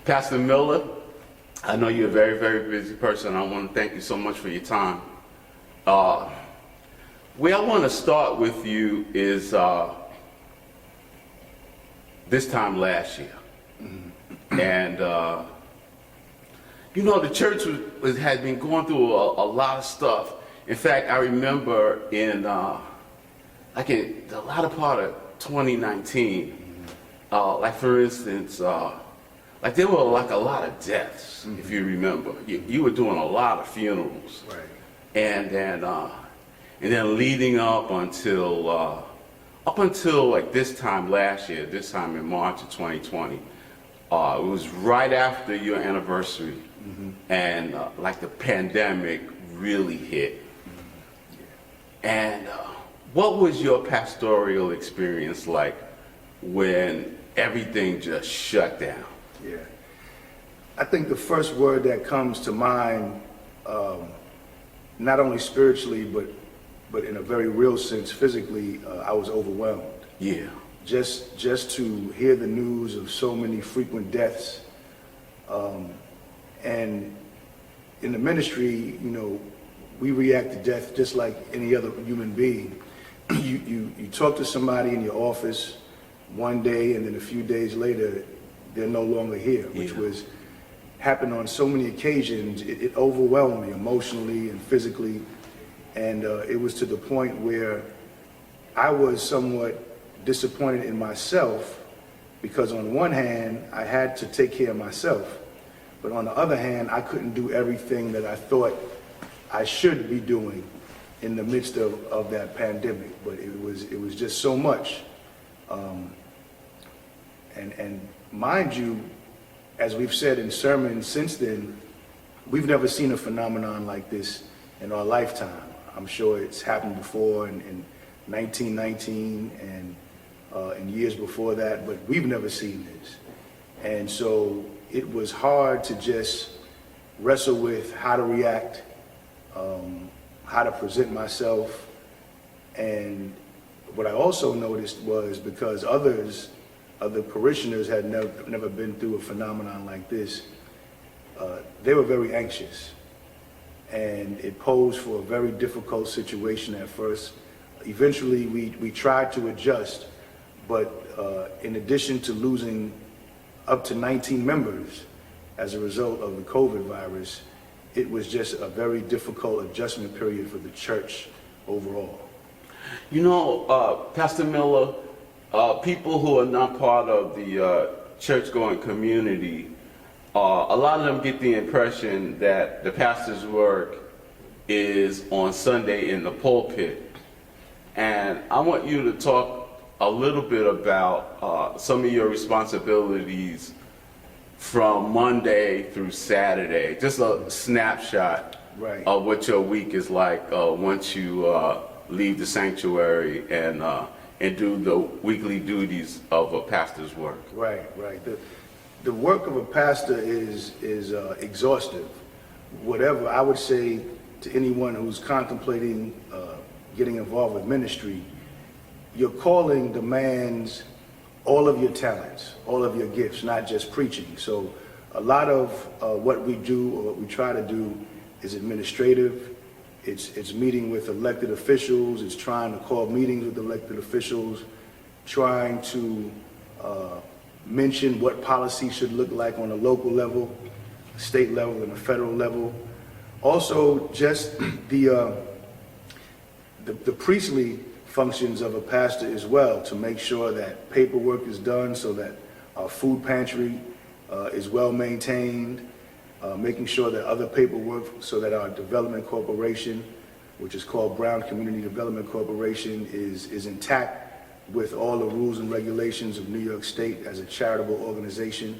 Pastor Miller, I know you're a very, very busy person. I want to thank you so much for your time. Where I want to start with you is this time last year. And, the church had been going through a lot of stuff. In fact, I remember in the latter part of 2019, like for instance, like there were like a lot of deaths, if you remember. You were doing a lot of funerals. Right. And then leading up until like this time last year, this time in March of 2020, it was right after your anniversary, and like the pandemic really hit. And what was your pastoral experience like when everything just shut down? Yeah. I think the first word that comes to mind, not only spiritually, but in a very real sense, physically, I was overwhelmed. Yeah. Just to hear the news of so many frequent deaths, and in the ministry, we react to death just like any other human being. You talk to somebody in your office one day, and then a few days later, they're no longer here, which was happened on so many occasions. It overwhelmed me emotionally and physically, and it was to the point where I was somewhat disappointed in myself, because on one hand, I had to take care of myself, but on the other hand, I couldn't do everything that I thought I should be doing in the midst of that pandemic. But it was just so much. And mind you, as we've said in sermons since then, we've never seen a phenomenon like this in our lifetime. I'm sure it's happened before in 1919 and in years before that, but we've never seen this. And so it was hard to just wrestle with how to react, how to present myself. And what I also noticed was, because other parishioners had never been through a phenomenon like this, they were very anxious. And it posed for a very difficult situation at first. Eventually, we tried to adjust, but in addition to losing up to 19 members as a result of the COVID virus, it was just a very difficult adjustment period for the church overall. Pastor Miller, people who are not part of the church-going community, a lot of them get the impression that the pastor's work is on Sunday in the pulpit. And I want you to talk a little bit about some of your responsibilities from Monday through Saturday, just a snapshot of what your week is like once you leave the sanctuary and do the weekly duties of a pastor's work. Right. The work of a pastor is exhaustive. Whatever I would say to anyone who's contemplating getting involved with ministry, your calling demands all of your talents, all of your gifts, not just preaching. So a lot of what we do, or what we try to do, is administrative. It's meeting with elected officials. It's trying to call meetings with elected officials, trying to mention what policy should look like on a local level, state level, and a federal level. Also, just the priestly functions of a pastor as well, to make sure that paperwork is done so that our food pantry is well maintained, making sure that other paperwork, so that our development corporation, which is called Brown Community Development Corporation, is intact with all the rules and regulations of New York State as a charitable organization.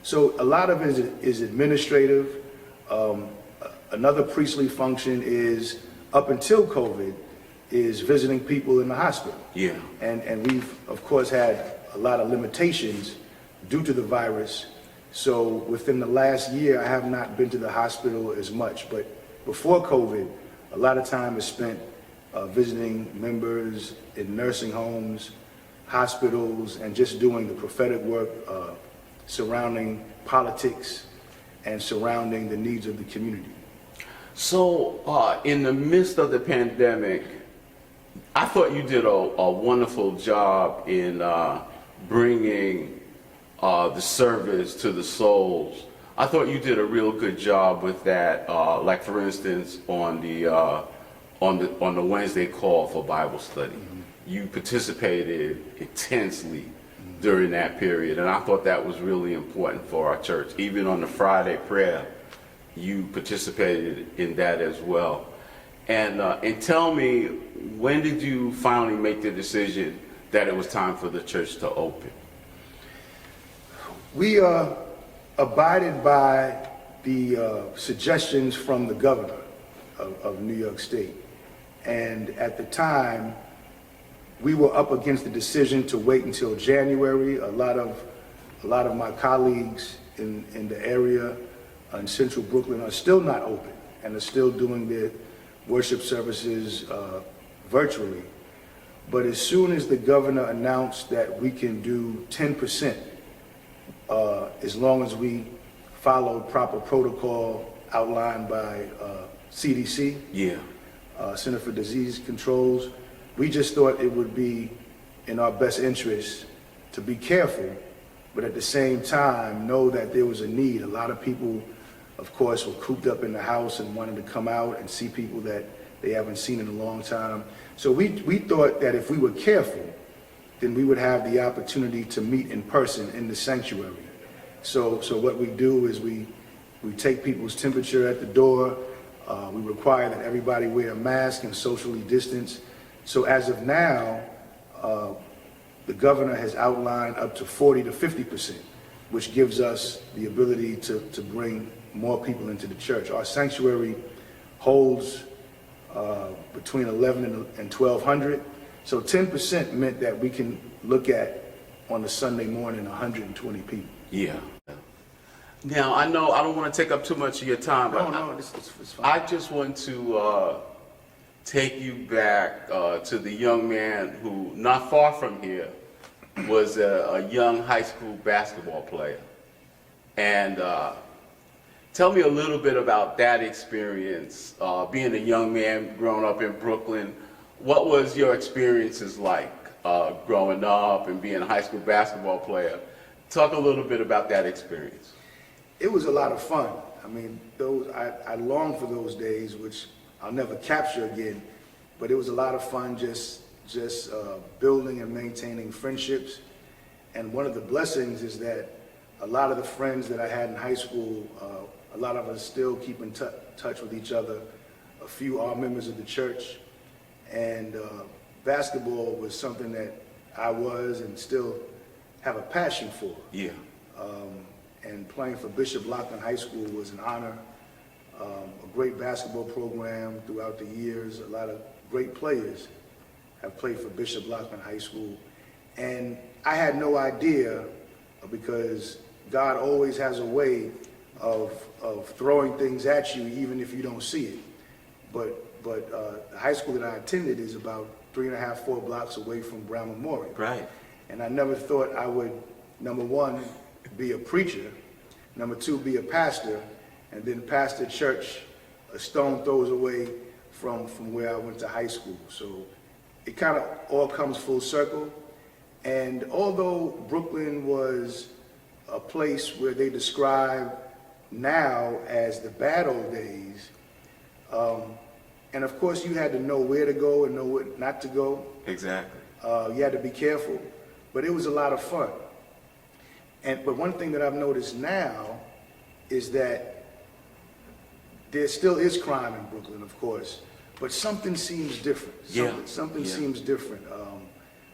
So a lot of it is administrative. Another priestly function is, up until COVID, is visiting people in the hospital. Yeah. And we've, of course, had a lot of limitations due to the virus. So within the last year, I have not been to the hospital as much. But before COVID, a lot of time is spent visiting members in nursing homes, hospitals, and just doing the prophetic work surrounding politics and surrounding the needs of the community. So, in the midst of the pandemic, I thought you did a wonderful job in bringing the service to the souls. I thought you did a real good job with that. Like for instance, on the Wednesday call for Bible study, you participated intensely during that period, and I thought that was really important for our church. Even on the Friday prayer, you participated in that as well. And tell me, when did you finally make the decision that it was time for the church to open? We abided by the suggestions from the governor of New York State. And at the time, we were up against the decision to wait until January. A lot of my colleagues in the area in central Brooklyn are still not open and are still doing their worship services virtually. But as soon as the governor announced that we can do 10%, as long as we follow proper protocol outlined by CDC, Center for Disease Controls, we just thought it would be in our best interest to be careful, but at the same time know that there was a need. A lot of people, of course, were cooped up in the house and wanted to come out and see people that they haven't seen in a long time. So we thought that if we were careful, then we would have the opportunity to meet in person in the sanctuary. So what we do is we take people's temperature at the door. We require that everybody wear a mask and socially distance. So as of now, the governor has outlined up to 40 to 50%, which gives us the ability to bring more people into the church. Our sanctuary holds between 11 and 1,200. So 10% meant that we can look at on a Sunday morning 120 people. Yeah. Now, I know I don't want to take up too much of your time, but it's fine. I just want to take you back to the young man who, not far from here, was a young high school basketball player. And tell me a little bit about that experience, being a young man growing up in Brooklyn. What was your experiences like growing up and being a high school basketball player? Talk a little bit about that experience. It was a lot of fun. I mean, I long for those days, which I'll never capture again, but it was a lot of fun just building and maintaining friendships. And one of the blessings is that a lot of the friends that I had in high school, a lot of us still keep in touch with each other. A few are members of the church, and basketball was something that I was and still have a passion for. Yeah. And playing for Bishop Loughlin High School was an honor. A great basketball program throughout the years. A lot of great players have played for Bishop Loughlin High School. And I had no idea, because God always has a way of throwing things at you even if you don't see it. But the high school that I attended is about 3.5, 4 blocks away from Brown Memorial. Right. And I never thought I would, number one, be a preacher, number two, be a pastor, and then pastor church a stone throws away from where I went to high school. So it kind of all comes full circle. And although Brooklyn was a place where they describe now as the bad old days, and of course you had to know where to go and know what not to go. Exactly. You had to be careful, but it was a lot of fun. But one thing that I've noticed now is that there still is crime in Brooklyn, of course, but something seems different. Something seems different.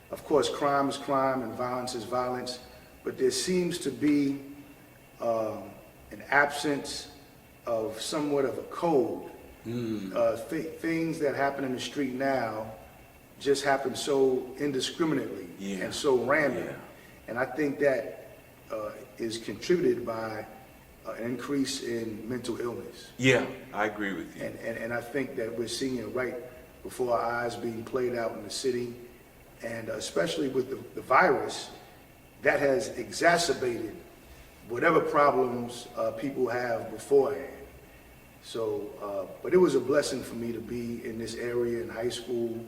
Of course, crime is crime and violence is violence, but there seems to be an absence of somewhat of a code. Things that happen in the street now just happen so indiscriminately and so random. And I think that is contributed by an increase in mental illness. Yeah, I agree with you. And I think that we're seeing it right before our eyes being played out in the city. And especially with the virus, that has exacerbated whatever problems people have beforehand. So, but it was a blessing for me to be in this area in high school.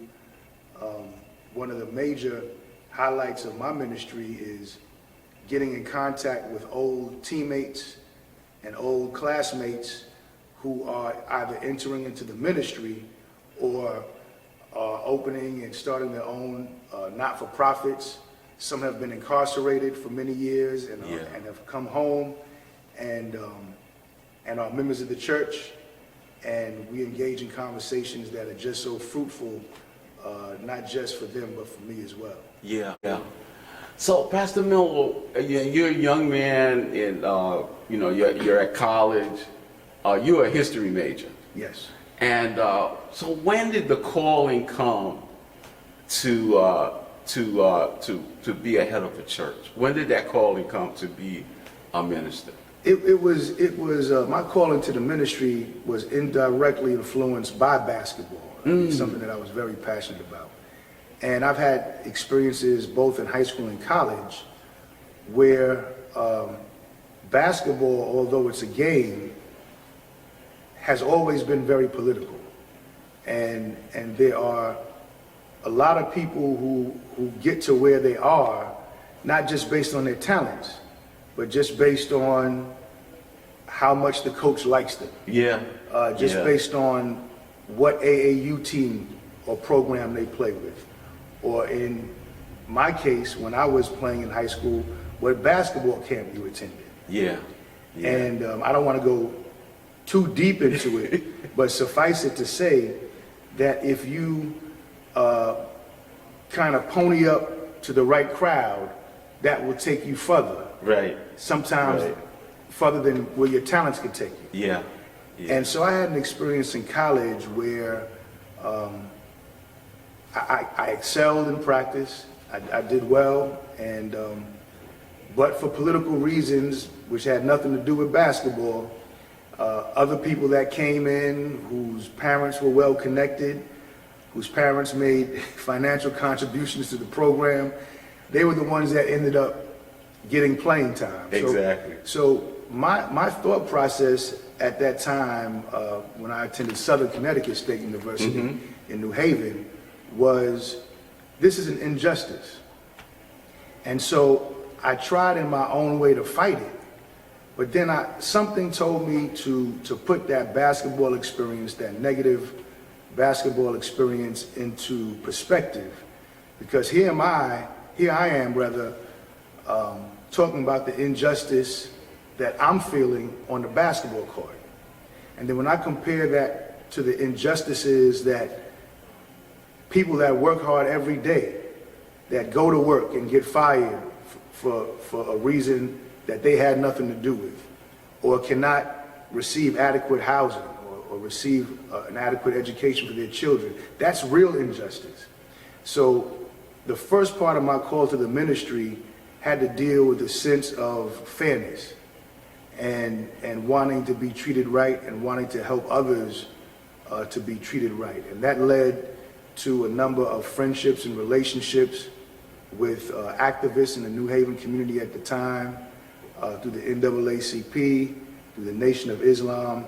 One of the major highlights of my ministry is getting in contact with old teammates and old classmates who are either entering into the ministry or are opening and starting their own not-for-profits. Some have been incarcerated for many years and have come home and are members of the church. And we engage in conversations that are just so fruitful, not just for them, but for me as well. Yeah, yeah. So, Pastor Miller, you're a young man, and you're at college. You're a history major. Yes. And so, when did the calling come to be a head of a church? When did that calling come to be a minister? It was my calling to the ministry was indirectly influenced by basketball. Something that I was very passionate about. And I've had experiences both in high school and college where basketball, although it's a game, has always been very political. And there are a lot of people who get to where they are, not just based on their talents, but just based on how much the coach likes them. Yeah. Based on what AAU team or program they play with. Or in my case, when I was playing in high school, what basketball camp you attended. Yeah. And I don't want to go too deep into it, but suffice it to say that if you kind of pony up to the right crowd, that will take you further. Right. Sometimes further than where your talents can take you. Yeah. And so I had an experience in college where I excelled in practice. I did well, and but for political reasons, which had nothing to do with basketball, other people that came in whose parents were well connected, whose parents made financial contributions to the program, they were the ones that ended up getting playing time. Exactly. So my thought process at that time, when I attended Southern Connecticut State University in New Haven, was this is an injustice. And so I tried in my own way to fight it, but then something told me to put that basketball experience, that negative basketball experience, into perspective, because here I am rather, talking about the injustice that I'm feeling on the basketball court. And then when I compare that to the injustices that people that work hard every day, that go to work and get fired for a reason that they had nothing to do with, or cannot receive adequate housing or receive an adequate education for their children, that's real injustice. So the first part of my call to the ministry had to deal with a sense of fairness and wanting to be treated right and wanting to help others to be treated right. And that led to a number of friendships and relationships with activists in the New Haven community at the time, through the NAACP, through the Nation of Islam,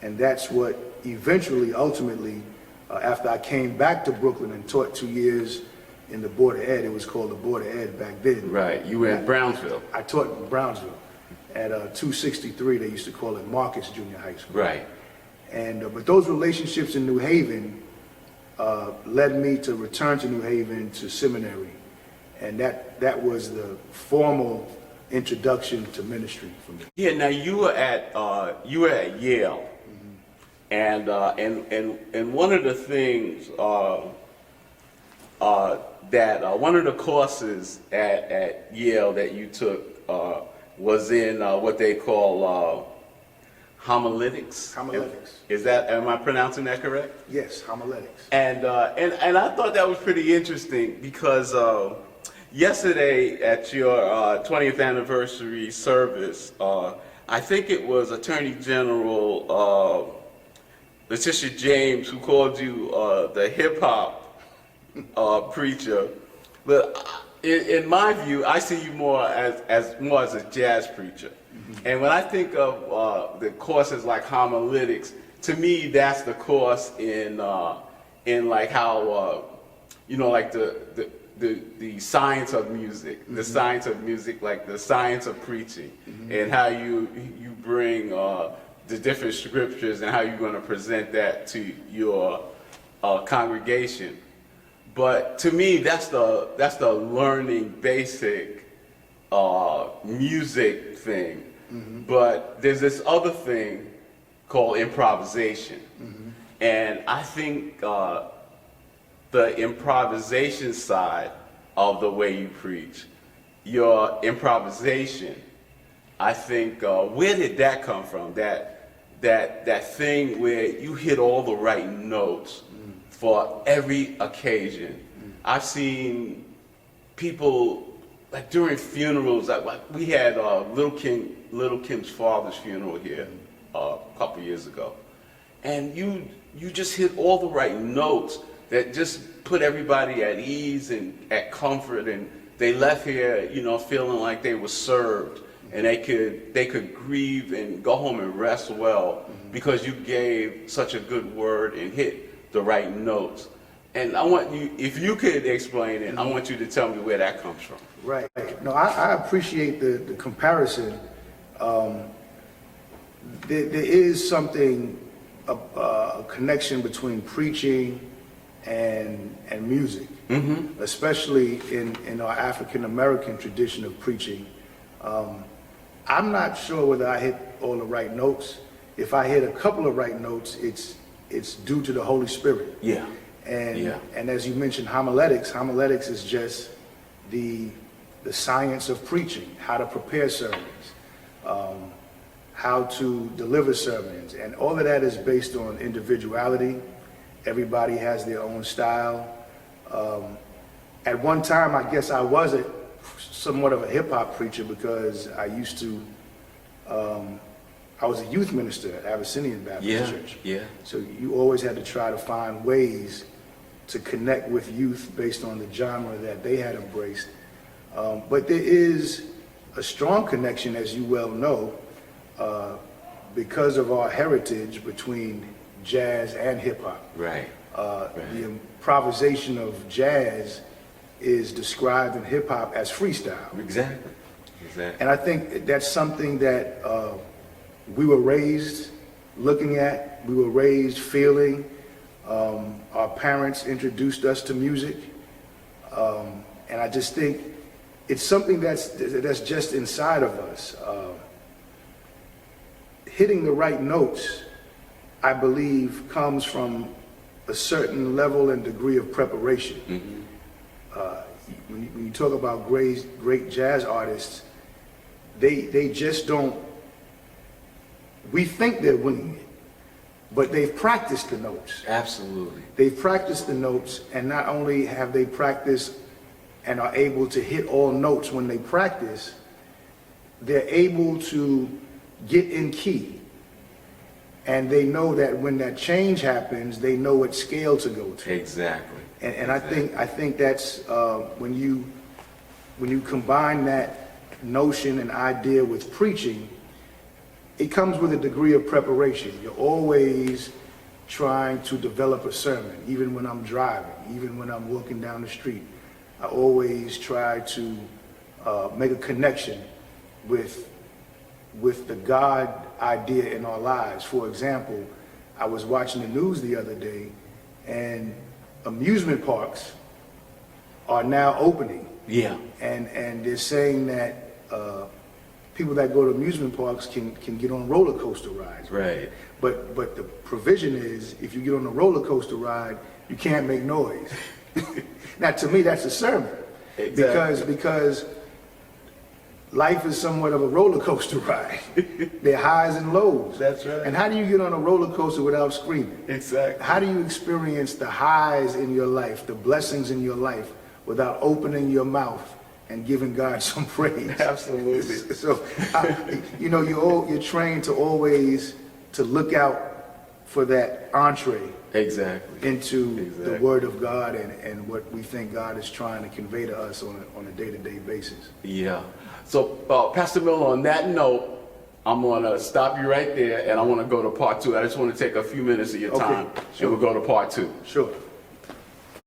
and that's what eventually, ultimately, after I came back to Brooklyn and taught 2 years in the Board of Ed, it was called the Board of Ed back then. Right, you were in Brownsville. I taught in Brownsville at 263, they used to call it Marcus Junior High School. Right. And but those relationships in New Haven led me to return to New Haven to seminary, and that was the formal introduction to ministry for me. Yeah. Now you were at Yale, and one of the things that one of the courses at Yale that you took was in what they call Homolytics. Homolytics. Am I pronouncing that correct? Yes, homiletics. And I thought that was pretty interesting because yesterday at your 20th anniversary service, I think it was Attorney General Letitia James who called you the hip hop preacher. But in my view, I see you more as a jazz preacher. And when I think of the courses like Homolytics, to me that's the course in like how like the science of music, the science of music, like the science of preaching, and how you bring the different scriptures and how you're going to present that to your congregation. But to me, that's the learning basic music thing. But there's this other thing called improvisation, and I think the improvisation side of the way you preach, your improvisation, I think, where did that come from? That thing where you hit all the right notes for every occasion. I've seen people, like during funerals, like we had Little Kim's father's funeral here a couple years ago, and you just hit all the right notes that just put everybody at ease and at comfort, and they left here, feeling like they were served, and they could grieve and go home and rest well because you gave such a good word and hit the right notes. And I want you, if you could explain it, I want you to tell me where that comes from. Right. No, I appreciate the comparison. There is something, a connection between preaching and music, especially in our African American tradition of preaching. I'm not sure whether I hit all the right notes. If I hit a couple of right notes, it's due to the Holy Spirit. Yeah. And as you mentioned, homiletics is just the science of preaching, how to prepare sermons, how to deliver sermons, and all of that is based on individuality. Everybody has their own style. At one time, I guess I was somewhat of a hip hop preacher because I used to. I was a youth minister at Abyssinian Baptist Church. Yeah. So you always had to try to find ways to connect with youth based on the genre that they had embraced. But there is a strong connection, as you well know, because of our heritage between jazz and hip hop. Right. The improvisation of jazz is described in hip hop as freestyle. Exactly. And I think that's something that we were raised looking at, we were raised feeling. Our parents introduced us to music. And I just think it's something that's just inside of us. Hitting the right notes, I believe, comes from a certain level and degree of preparation. When you talk about great jazz artists, they just don't, we think they're winging it, but they've practiced the notes. Absolutely. They've practiced the notes, and not only have they practiced and are able to hit all notes when they practice, they're able to get in key. And they know that when that change happens, they know what scale to go to. Exactly. And I think that's when you combine that notion and idea with preaching, it comes with a degree of preparation. You're always trying to develop a sermon, even when I'm driving, even when I'm walking down the street. I always try to make a connection with the God idea in our lives. For example, I was watching the news the other day, and amusement parks are now opening. Yeah. And they're saying that people that go to amusement parks can get on roller coaster rides. Right. But the provision is, if you get on a roller coaster ride, you can't make noise. Now, to me, that's a sermon. Exactly. Because life is somewhat of a roller coaster ride. There are highs and lows. That's right. And how do you get on a roller coaster without screaming? Exactly. How do you experience the highs in your life, the blessings in your life, without opening your mouth and giving God some praise? Absolutely. So, you're trained to always to look out for that entree Exactly. into the Exactly. Word of God and what we think God is trying to convey to us on a day-to-day basis. Yeah. So, Pastor Miller, on that note, I'm going to stop you right there, and I want to go to part two. I just want to take a few minutes of your Okay, time, sure. and we'll go to part two. Sure.